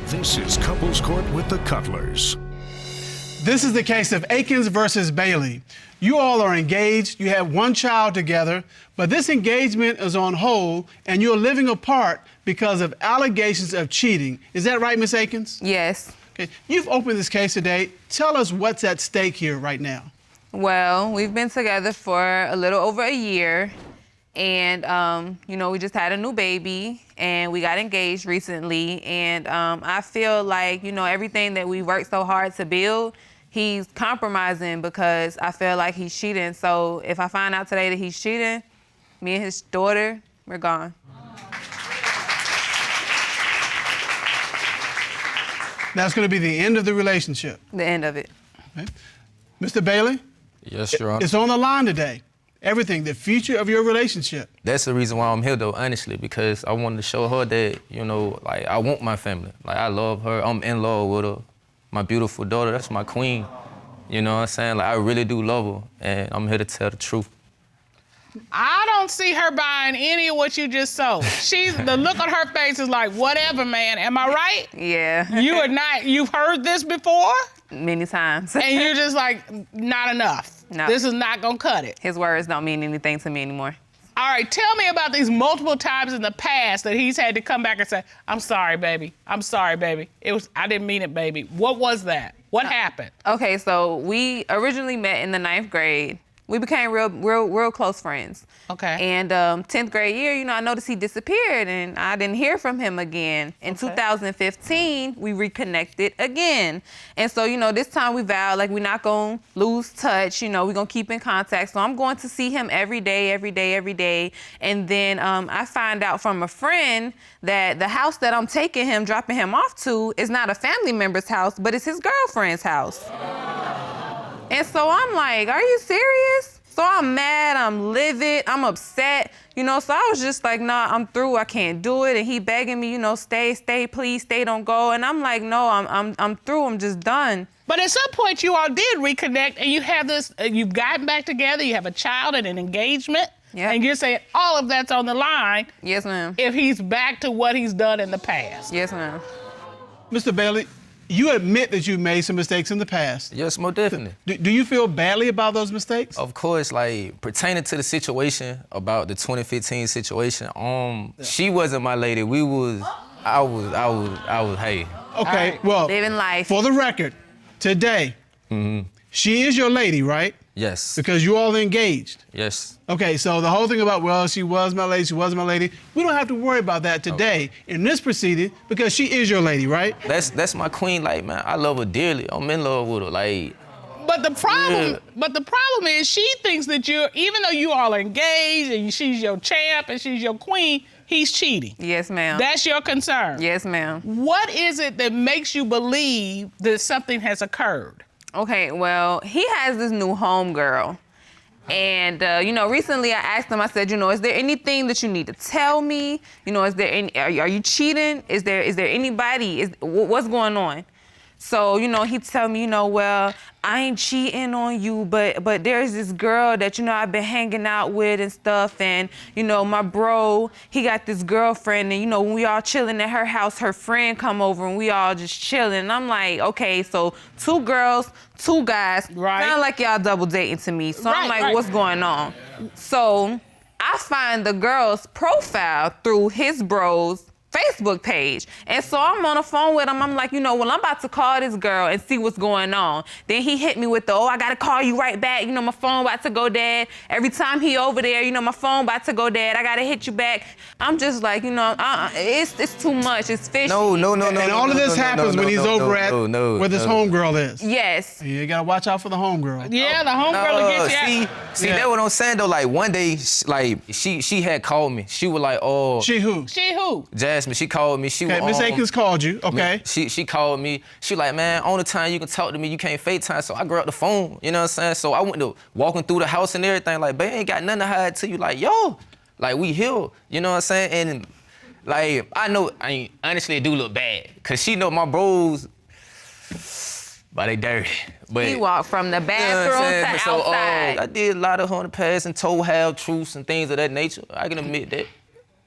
This is Couples Court with the Cutlers. This is the case of Akins versus Bailey. You all are engaged, you have one child together, but this engagement is on hold and you're living apart because of allegations of cheating. Is that right, Miss Akins? Yes. Okay. You've opened this case today. Tell us what's at stake here right now. Well, we've been together for a little over a year, and we just had a new baby, and we got engaged recently, and I feel like, everything that we worked so hard to build, he's compromising because I feel like he's cheating. So if I find out today that he's cheating, me and his daughter, we're gone. That's going to be the end of the relationship. The end of it. Okay. Mr. Bailey? Yes, Your Honor. It's on the line today. Everything, the future of your relationship. That's the reason why I'm here, though, honestly, because I wanted to show her that, I want my family. I love her. I'm in love with her. My beautiful daughter, that's my queen. You know what I'm saying? I really do love her, and I'm here to tell the truth. I don't see her buying any of what you just sold. The look on her face is like, whatever, man. Am I right? Yeah. You've heard this before? Many times. And you're just like, not enough. No. This is not gonna cut it. His words don't mean anything to me anymore. All right, tell me about these multiple times in the past that he's had to come back and say, I'm sorry, baby. I'm sorry, baby. I didn't mean it, baby. What was that? What happened? Okay, so we originally met in the 9th grade. We became real close friends. Okay. And 10th grade year, I noticed he disappeared and I didn't hear from him again. In 2015, we reconnected again. And so, this time we vowed we're not gonna lose touch, we're gonna keep in contact. So I'm going to see him every day. And then I find out from a friend that the house that I'm taking him, dropping him off to, is not a family member's house, but it's his girlfriend's house. And so I'm like, are you serious? So I'm mad, I'm livid, I'm upset, so I was just like, nah, I'm through, I can't do it. And he begging me, stay, please, stay, don't go. And I'm like, no, I'm through, I'm just done. But at some point you all did reconnect and you have this, you've gotten back together, you have a child and an engagement. Yeah. And you're saying all of that's on the line. Yes, ma'am. If he's back to what he's done in the past. Yes, ma'am. Mr. Bailey, you admit that you made some mistakes in the past. Yes, most definitely. Do you feel badly about those mistakes? Of course, pertaining to the situation, about the 2015 situation, she wasn't my lady. I was, hey. Okay, Right. well, Living life. For the record, today, she is your lady, right? Yes. Because you all engaged. Yes. Okay, so the whole thing about, well, she was my lady, we don't have to worry about that today in this proceeding because she is your lady, right? That's my queen, man, I love her dearly. I'm in love with her, But the problem is she thinks that even though you all are engaged and she's your champ and she's your queen, he's cheating. Yes, ma'am. That's your concern. Yes, ma'am. What is it that makes you believe that something has occurred? Okay, well, he has this new homegirl. And, recently I asked him, I said, is there anything that you need to tell me? Is there are you cheating? Is there anybody, what's going on? So, he tell me, well, I ain't cheating on you, but there's this girl that, I've been hanging out with and stuff. And, my bro, he got this girlfriend. And, when we all chilling at her house, her friend come over and we all just chilling. And I'm like, okay, so 2 girls, 2 guys. Right. Sound like y'all double dating to me. So I'm like, right. What's going on? So I find the girl's profile through his bro's Facebook page. And so I'm on the phone with him. I'm like, well, I'm about to call this girl and see what's going on. Then he hit me with I got to call you right back. My phone about to go dead. Every time he over there, my phone about to go dead. I got to hit you back. I'm just like, it's too much. It's fishy. No. And all of this happens when he's over at where this homegirl is. Yes. You got to watch out for the homegirl. Yeah, the homegirl will get you out. See, that's what I'm saying, though. One day, she had called me. She was like, oh. She who? She who? Jasmine, she called me. Okay, Miss Akins called you, okay. She called me. She like, man, only time you can talk to me, you can't FaceTime. So I grabbed the phone, you know what I'm saying? So I went to walking through the house and everything, babe, ain't got nothing to hide to you. Yo, we here, you know what I'm saying? And I know, honestly, it do look bad. Cause she know my bros, but they dirty. But He walked from the bathroom to outside. I did a lot of her in the past and told half truths and things of that nature. I can admit that.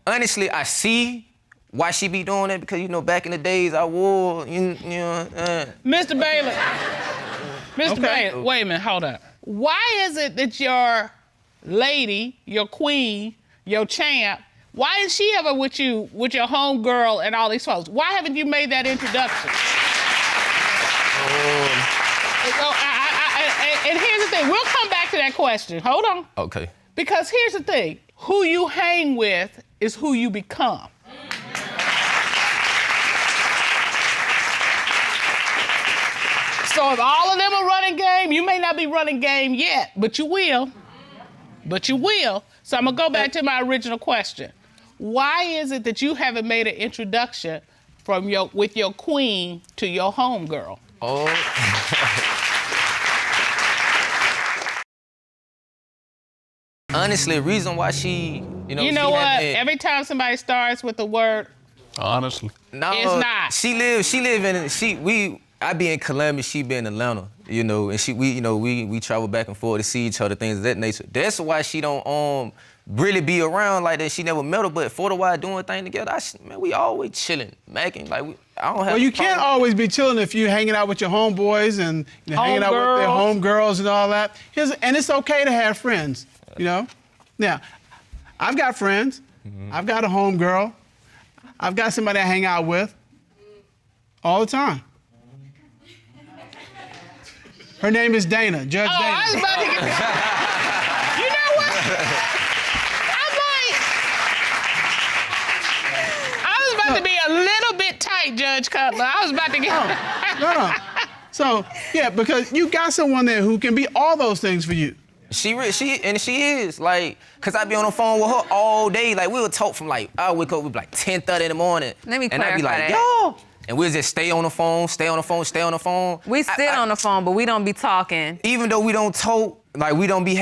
Honestly, I see why she be doing that? Because, you know, back in the days, I wore, you know. Mr. Bailey. Mr. Bailey, wait a minute, hold up. Why is it that your lady, your queen, your champ, why is she ever with you, with your homegirl and all these folks? Why haven't you made that introduction? And here's the thing, we'll come back to that question. Hold on. Okay. Because here's the thing, who you hang with is who you become. So if all of them are running game, you may not be running game yet, but you will. But you will. So I'm gonna go back to my original question. Why is it that you haven't made an introduction from with your queen to your homegirl? Oh. Honestly, the reason why she, you know. You know what? Every time somebody starts with the word, honestly, no, it's not. I be in Columbia, she be in Atlanta, you know, and we travel back and forth to see each other, things of that nature. That's why she don't really be around like that. She never met her, but for the while doing things together, man, we always chilling, macking. Like I don't have. Well, you can't always be chilling if you're hanging out with your homeboys and hanging out with their homegirls and all that. And it's okay to have friends, you know. Now, I've got friends. I've got a homegirl. I've got somebody I hang out with all the time. Her name is Dana, Judge Dana. I was about to get You know what? I was about to be a little bit tight, Judge Cutler. I was about to get... No. So, yeah, because you got someone there who can be all those things for you. She is, like, cause I be on the phone with her all day. Like, we'll talk from like, I wake up with like 10:30 in the morning. Let me and I be like, clarify yo. And we'll just stay on the phone. We sit on the phone, but we don't be talking. Even though we don't talk, like we don't be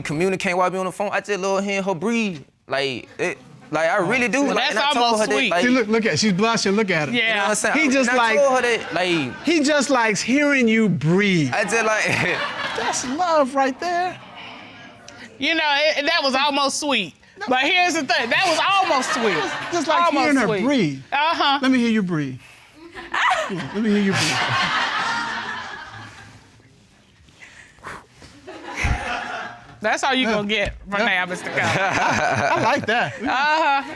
communicating while we on the phone, I just love hearing her breathe. Like I really do. Well, like, that's almost sweet. See, look at her. She's blushing. Look at her. Yeah. You know what I'm saying? He just and I told her that, like, he just likes hearing you breathe. I just like. That's love right there. You know, that was almost sweet. But here's the thing, that was almost sweet. Just like almost hearing her sweet. breathe. Uh-huh. Let me hear you breathe. Yeah, let me hear you breathe. That's all you gonna get from now, Mr. Cutler. I like that.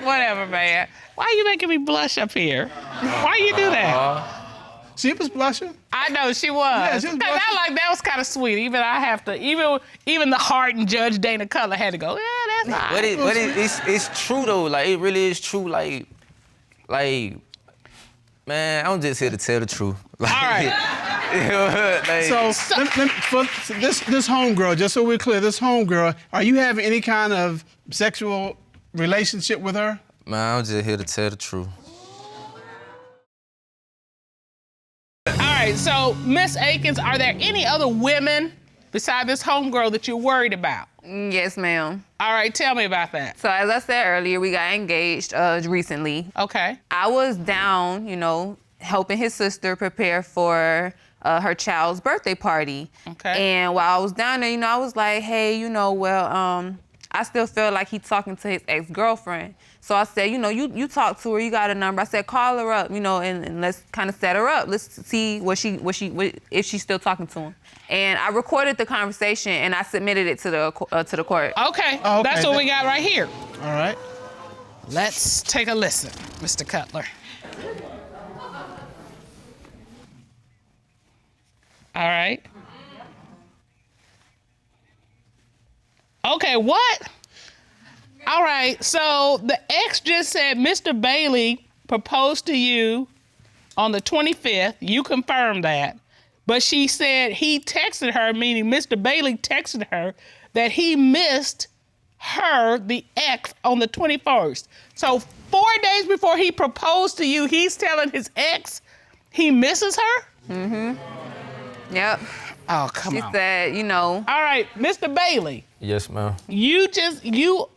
Whatever, man. Why are you making me blush up here? Why you do that? She was blushing. I know she was. Yeah, she was Cause I like that was kind of sweet. Even I have to. Even the hardened Judge Dana Cutler had to go. Yeah, that's all right. But it's true though. Like it really is true. Like, man, I'm just here to tell the truth. Like, All right. You know, like, For this homegirl, just so we're clear, this homegirl, are you having any kind of sexual relationship with her? man, I'm just here to tell the truth. All right. So, Miss Akins, are there any other women besides this homegirl that you're worried about? Yes, ma'am. All right. Tell me about that. So as I said earlier, we got engaged recently. Okay. I was down, you know, helping his sister prepare for her child's birthday party. Okay. And while I was down there, you know, I was like, hey, you know, well, I still feel like he's talking to his ex-girlfriend. So I said, you know, you talk to her, you got a number. I said, call her up, you know, and let's kind of set her up. Let's see if she's still talking to him. And I recorded the conversation and I submitted it to the court. Okay. That's what we got right here. All right. Let's take a listen, Mr. Cutler. All right. Okay, what? All right, so the ex just said Mr. Bailey proposed to you on the 25th. You confirmed that. But she said he texted her, meaning Mr. Bailey texted her, that he missed her, the ex, on the 21st. So 4 days before he proposed to you, he's telling his ex he misses her? Mm-hmm. Yep. Oh, come on. She said, you know. All right, Mr. Bailey. Yes, ma'am. You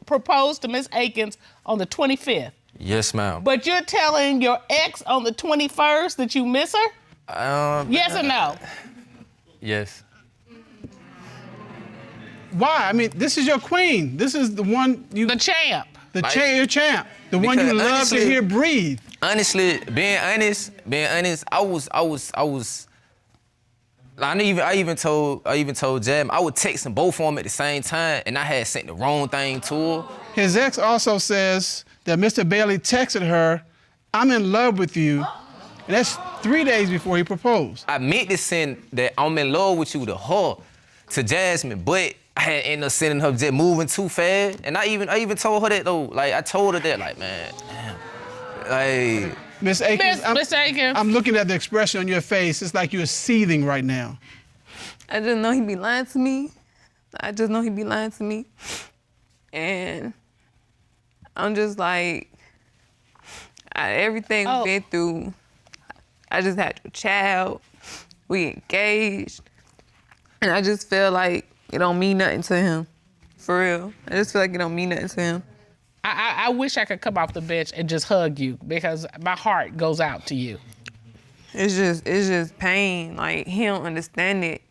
proposed to Miss Akins on the 25th. Yes, ma'am. But you're telling your ex on the 21st that you miss her? Yes or no? Yes. Why? I mean, this is your queen. This is the one you. The champ. Your champ. The one you love to hear breathe. Honestly, being honest, I even told Jam I would text them both of them at the same time, and I had sent the wrong thing to her. His ex also says that Mr. Bailey texted her, "I'm in love with you," and that's 3 days before he proposed. I meant to send that "I'm in love with you" to her, to Jasmine, but I had ended up sending her just moving too fast. And I even told her that though. Like I told her that, like, man, damn. Like Miss Akins, Miss Akins. I'm looking at the expression on your face. It's like you're seething right now. I just know he be lying to me. I just know he be lying to me. And I'm just like, everything we've been through, I just had a child, we engaged, and I just feel like it don't mean nothing to him, for real. I just feel like it don't mean nothing to him. I wish I could come off the bench and just hug you because my heart goes out to you. It's just pain. Like, he don't understand it.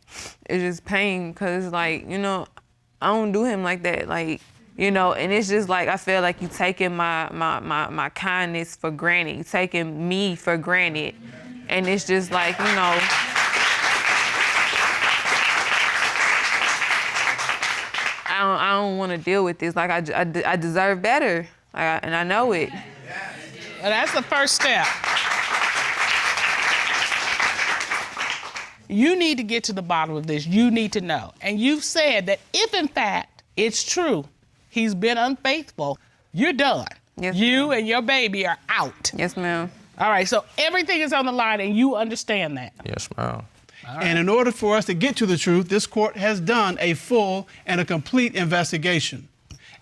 It's just pain because, like, you know, I don't do him like that. Like, you know, and it's just like I feel like you taking my kindness for granted. You taking me for granted. And it's just like, you know, I don't want to deal with this. Like, I deserve better, and I know it. And that's the first step. You need to get to the bottom of this. You need to know. And you've said that if, in fact, it's true, he's been unfaithful, you're done. Yes, you ma'am. and your baby are out. Yes, ma'am. All right, so everything is on the line, and you understand that. yes, ma'am. Right. And in order for us to get to the truth, this court has done a full and a complete investigation.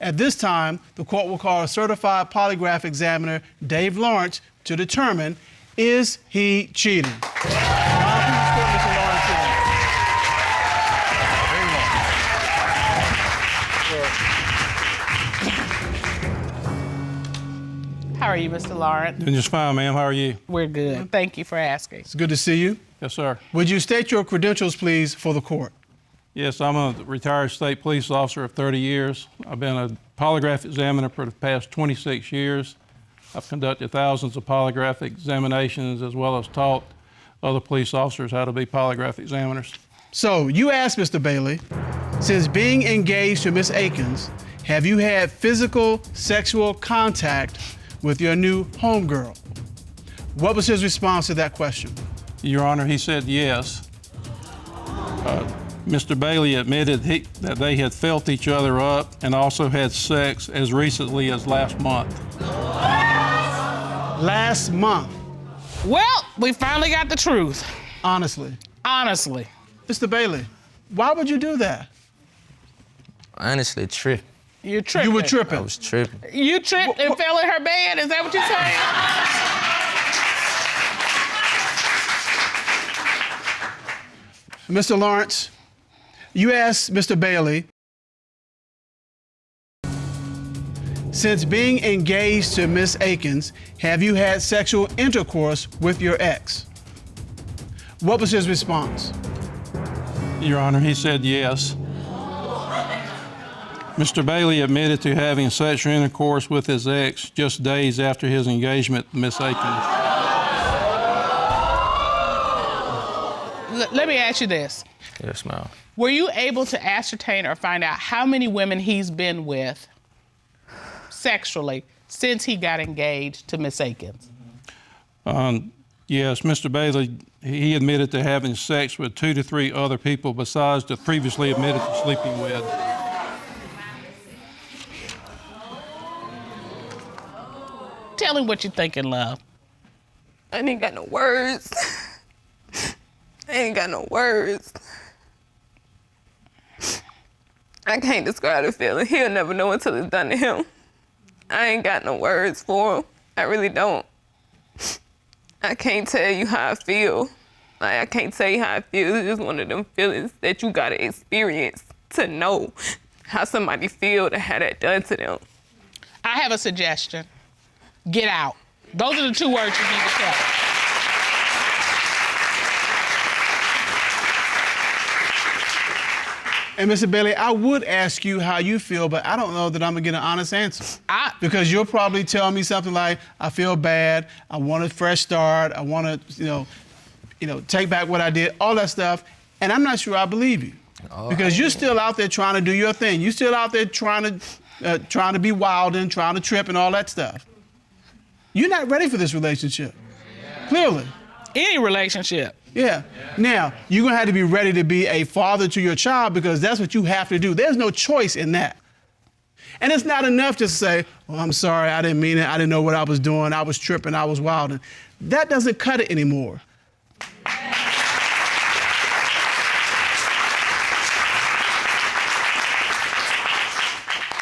At this time, the court will call a certified polygraph examiner, Dave Lawrence, to determine, is he cheating? How are you, Mr. Lawrence? Doing just fine, ma'am. How are you? We're good. Thank you for asking. It's good to see you. Yes, sir. Would you state your credentials, please, for the court? Yes, I'm a retired state police officer of 30 years. I've been a polygraph examiner for the past 26 years. I've conducted thousands of polygraph examinations as well as taught other police officers how to be polygraph examiners. So you asked Mr. Bailey, since being engaged to Miss Akins, have you had physical sexual contact with your new homegirl? What was his response to that question? Your Honor, he said yes. Mr. Bailey admitted that they had felt each other up and also had sex as recently as last month. Last month, Well, we finally got the truth. honestly. Honestly. Mr. Bailey, why would you do that? Honestly, tripping. You're tripping. You were I tripping. was tripping. You tripped and fell in her bed? Is that what you're saying? Mr. Lawrence, you asked Mr. Bailey, since being engaged to Miss Akins, have you had sexual intercourse with your ex? What was his response? Your Honor, he said yes. Mr. Bailey admitted to having sexual intercourse with his ex just days after his engagement to Miss Akins. Let me ask you this. Yes, ma'am. Were you able to ascertain or find out how many women he's been with sexually since he got engaged to Miss Akins? Yes, Mr. Bailey, he admitted to having sex with 2 to 3 other people besides the previously admitted to sleeping with. Tell him what you're thinking, love. I ain't got no words. I ain't got no words. I can't describe the feeling. He'll never know until it's done to him. I ain't got no words for him. I really don't. I can't tell you how I feel. Like, I can't tell you how I feel. It's just one of them feelings that you gotta experience to know how somebody feel to have that done to them. I have a suggestion. Get out. Those are the 2 words you need to tell him. And Mr. Bailey, I would ask you how you feel, but I don't know that I'm gonna get an honest answer. Because you'll probably tell me something like, I feel bad, I want a fresh start, I want to, take back what I did, all that stuff, and I'm not sure I believe you. Because you're still out there trying to do your thing. You're still out there trying to be wild and trying to trip and all that stuff. You're not ready for this relationship, clearly. Any relationship. Yeah. Now, you're going to have to be ready to be a father to your child because that's what you have to do. There's no choice in that. And it's not enough just to say, well, I'm sorry, I didn't mean it. I didn't know what I was doing. I was tripping. I was wilding. That doesn't cut it anymore.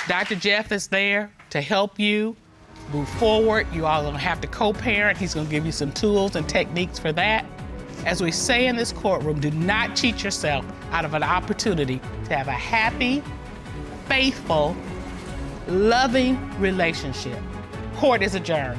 Dr. Jeff is there to help you move forward. You all are gonna have to co-parent. He's gonna give you some tools and techniques for that. As we say in this courtroom, do not cheat yourself out of an opportunity to have a happy, faithful, loving relationship. Court is adjourned.